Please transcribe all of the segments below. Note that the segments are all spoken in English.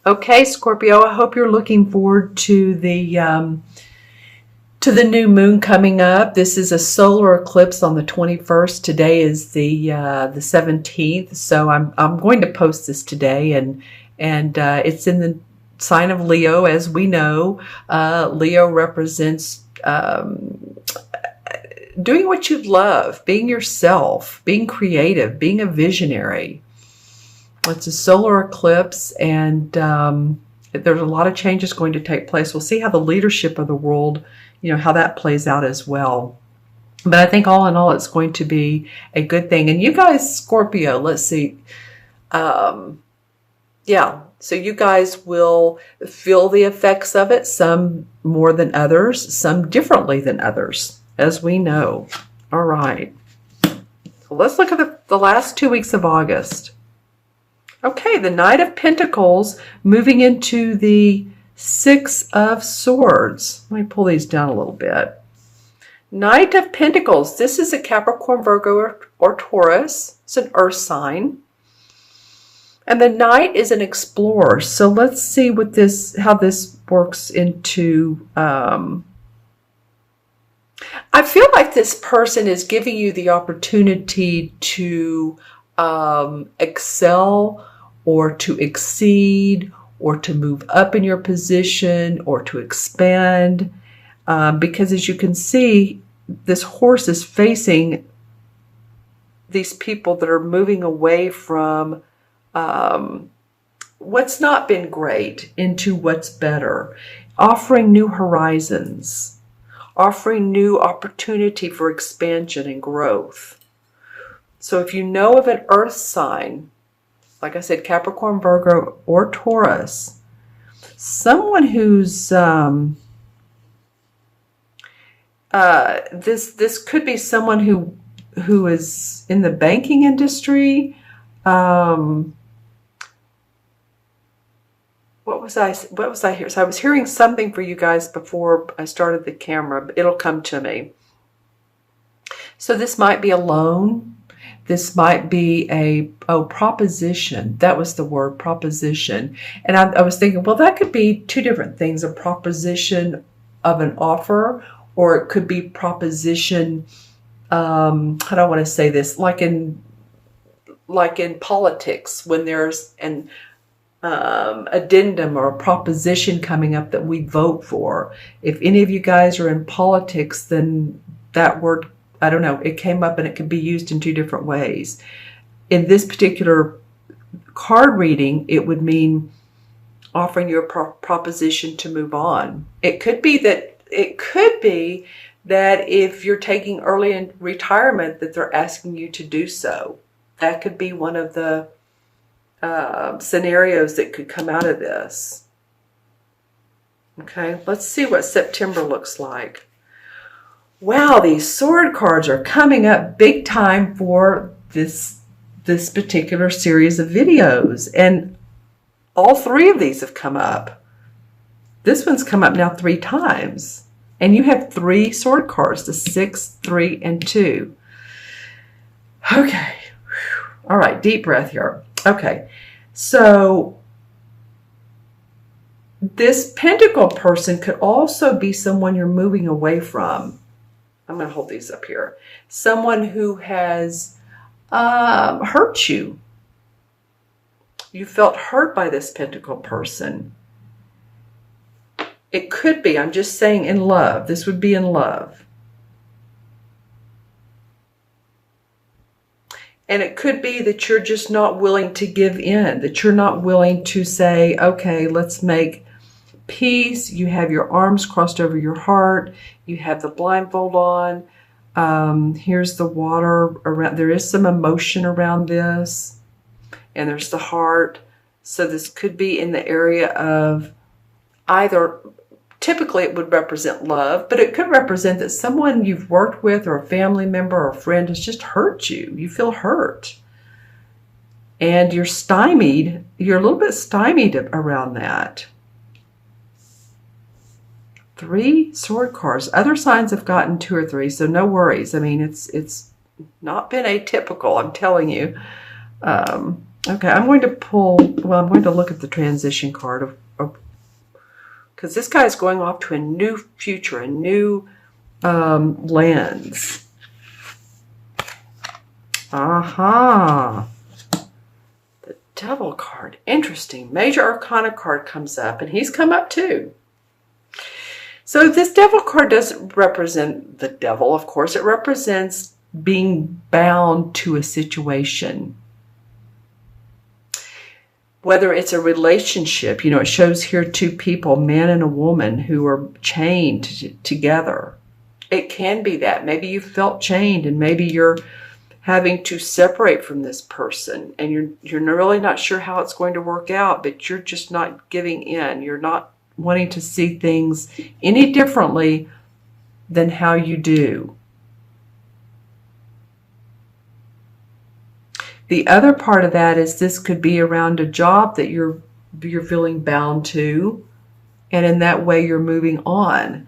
Okay, Scorpio, I hope you're looking forward to the new moon coming up. This is a solar eclipse on the 21st. Today is the 17th, so I'm going to post this today, and it's in the sign of Leo, as we know. Leo represents doing what you love, being yourself, being creative, being a visionary. It's a solar eclipse, and there's a lot of changes going to take place. We'll see how the leadership of the world, how that plays out as well. But I think all in all, it's going to be a good thing. And you guys, Scorpio, let's see. Yeah, so you guys will feel the effects of it, some more than others, some differently than others, as we know. All right. So let's look at the last 2 weeks of August. Okay, the Knight of Pentacles moving into the Six of Swords. Let me pull these down a little bit. Knight of Pentacles. This is a Capricorn, Virgo, or Taurus. It's an earth sign. And the Knight is an explorer. So let's see how this works into... I feel like this person is giving you the opportunity to excel, or to exceed, or to move up in your position, or to expand. Because as you can see, this horse is facing these people that are moving away from what's not been great into what's better, offering new horizons, offering new opportunity for expansion and growth. So if you know of an earth sign, like I said, Capricorn, Virgo, or Taurus, someone who's this could be someone who is in the banking industry. What was I hearing? So I was hearing something for you guys before I started the camera, but it'll come to me. So this might be a loan. This might be a proposition. That was the word, proposition. And I was thinking, well, that could be two different things: a proposition of an offer, or it could be proposition. How do I want to say this? Like in politics, when there's an addendum or a proposition coming up that we vote for. If any of you guys are in politics, then that word, I don't know, it came up and it could be used in two different ways. In this particular card reading, it would mean offering you a proposition to move on. It could be that if you're taking early in retirement, that they're asking you to do so. That could be one of the scenarios that could come out of this. Okay, let's see what September looks like. Wow, these sword cards are coming up big time for this particular series of videos. And all three of these have come up. This one's come up now 3 times. And you have 3 sword cards, the 6, 3, and 2. Okay. All right, deep breath here. Okay, so this Pentacle person could also be someone you're moving away from. I'm going to hold these up here. Someone who has hurt you. You felt hurt by this Pentacle person. It could be, I'm just saying, in love. This would be in love. And it could be that you're just not willing to give in, that you're not willing to say, okay, let's make peace. You have your arms crossed over your heart. You have the blindfold on. Here's the water around. There is some emotion around this. And there's the heart. So this could be in the area of either, typically it would represent love, but it could represent that someone you've worked with or a family member or a friend has just hurt you. You feel hurt. And you're stymied. You're a little bit stymied around that. 3 sword cards. Other signs have gotten 2 or 3, so no worries. I mean, it's not been atypical, I'm telling you. Okay, I'm going to pull, well, I'm going to look at the transition card of because this guy is going off to a new future, a new lens. Aha. The Devil card. Interesting. Major Arcana card comes up, and he's come up too. So this Devil card doesn't represent the devil, of course. It represents being bound to a situation. Whether it's a relationship, it shows here two people, man and a woman, who are chained together. It can be that. Maybe you felt chained, and maybe you're having to separate from this person, and you're really not sure how it's going to work out, but you're just not giving in. You're not wanting to see things any differently than how you do. The other part of that is this could be around a job that you're feeling bound to, and in that way you're moving on.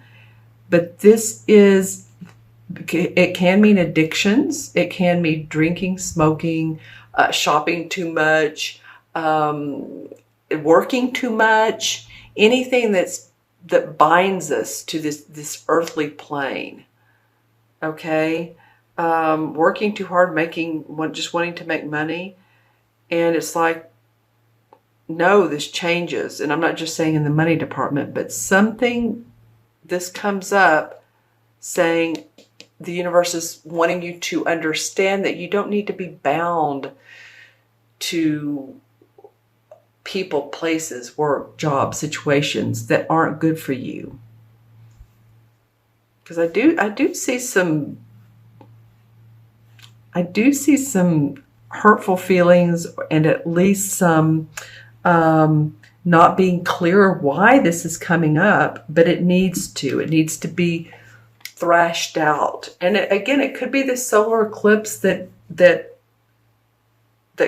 But it can mean addictions. It can mean drinking, smoking, shopping too much, working too much, anything that binds us to this earthly plane. Okay? Working too hard, just wanting to make money. And it's like, no, this changes. And I'm not just saying in the money department, but this comes up saying the universe is wanting you to understand that you don't need to be bound to people, places, work, jobs, situations that aren't good for you. Because I do see some hurtful feelings, and at least some not being clear why this is coming up, but it needs to be thrashed out. And it could be the solar eclipse that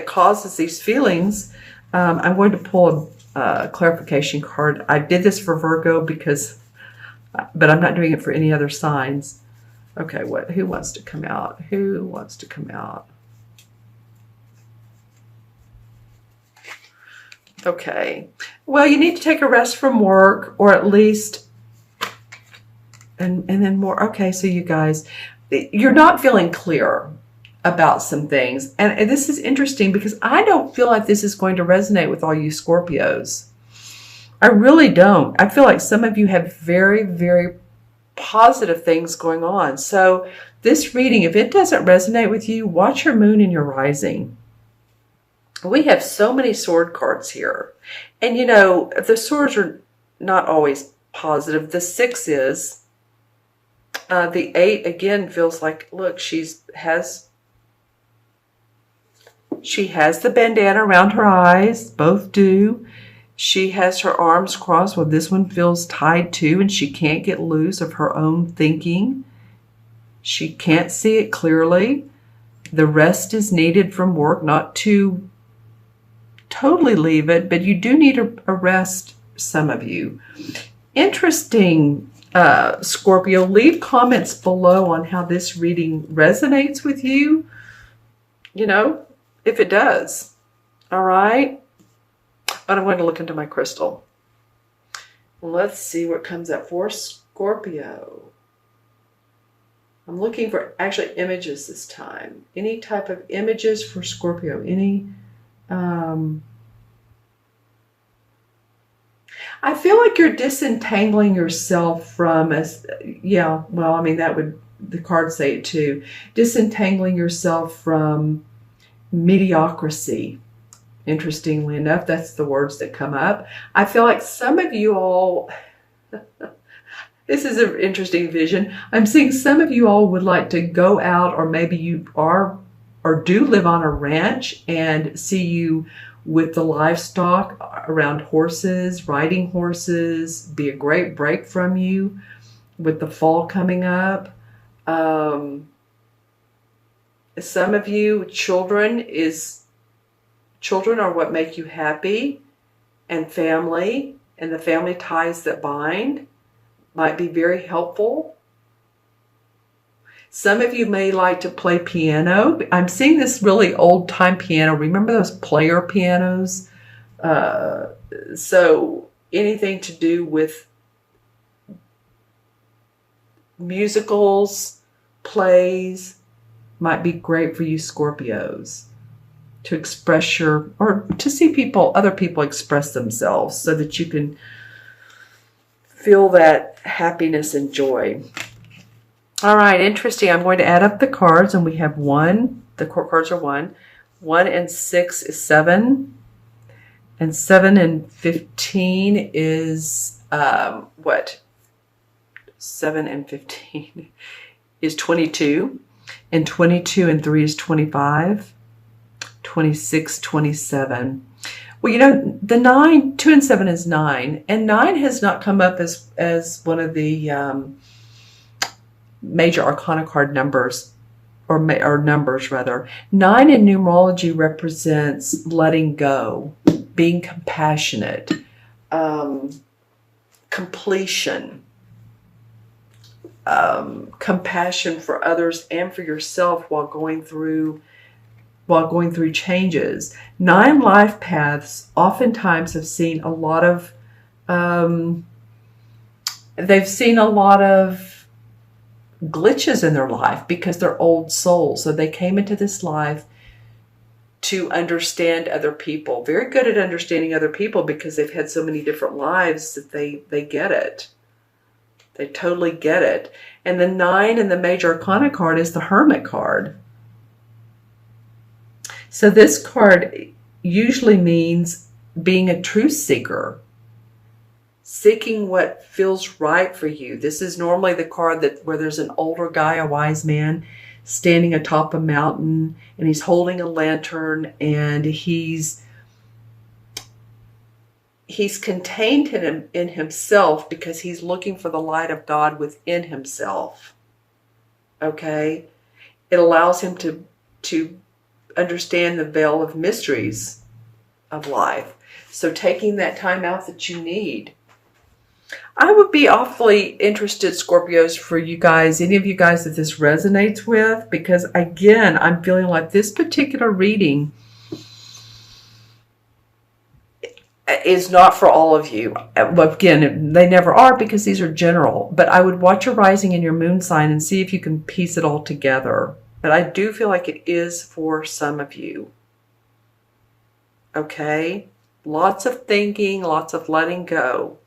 causes these feelings. I'm going to pull a clarification card. I did this for Virgo but I'm not doing it for any other signs. Okay, who wants to come out? Who wants to come out? Okay. Well, you need to take a rest from work, or at least, and then more. Okay, so you guys, you're not feeling clear about some things. And this is interesting because I don't feel like this is going to resonate with all you Scorpios. I really don't. I feel like some of you have very, very positive things going on. So this reading, if it doesn't resonate with you, watch your moon and your rising. We have so many sword cards here. And the swords are not always positive. The 6 is. The 8 again feels like, look, she has the bandana around her eyes. Both do. She has her arms crossed. Well, this one feels tied too, and she can't get loose of her own thinking. She can't see it clearly. The rest is needed from work, not to totally leave it, but you do need a rest, some of you. Interesting, Scorpio. Leave comments below on how this reading resonates with you, if it does. All right? But I'm going to look into my crystal. Let's see what comes up for Scorpio. I'm looking for actually images this time. Any type of images for Scorpio. I feel like you're disentangling yourself from the cards say it too. Disentangling yourself from mediocrity. Interestingly enough, that's the words that come up. I feel like some of you all, this is an interesting vision. I'm seeing some of you all would like to go out, or maybe you are or do live on a ranch, and see you with the livestock around horses, riding horses, be a great break from you with the fall coming up. Some of you, children are what make you happy, and family, and the family ties that bind might be very helpful. Some of you may like to play piano. I'm seeing this really old time piano. Remember those player pianos? So anything to do with musicals, plays, might be great for you Scorpios to express or to see other people express themselves so that you can feel that happiness and joy. All right, interesting. I'm going to add up the cards, and we have 1. The court cards are 1. 1 and 6 is 7. And 7 and 15 is what? 7 and 15 is 22. And 22 and 3 is 25. 26, 27. Well, you know, the 9, 2 and 7 is 9. And 9 has not come up as one of the major arcana card numbers, or numbers rather. 9 in numerology represents letting go, being compassionate, completion, compassion for others and for yourself while going through changes. 9 life paths oftentimes have seen a lot of glitches in their life because they're old souls. So they came into this life to understand other people. Very good at understanding other people because they've had so many different lives that they get it. They totally get it. And the 9 in the major arcana card is the Hermit card. So this card usually means being a truth seeker, seeking what feels right for you. This is normally the card where there's an older guy, a wise man, standing atop a mountain, and he's holding a lantern, and he's contained in himself because he's looking for the light of God within himself. Okay? It allows him to understand the veil of mysteries of life. So taking that time out that you need. I would be awfully interested, Scorpios, for you guys, any of you guys that this resonates with, because again, I'm feeling like this particular reading is not for all of you. Again, they never are because these are general, but I would watch your rising and your moon sign and see if you can piece it all together. But I do feel like it is for some of you. Okay? Lots of thinking, lots of letting go.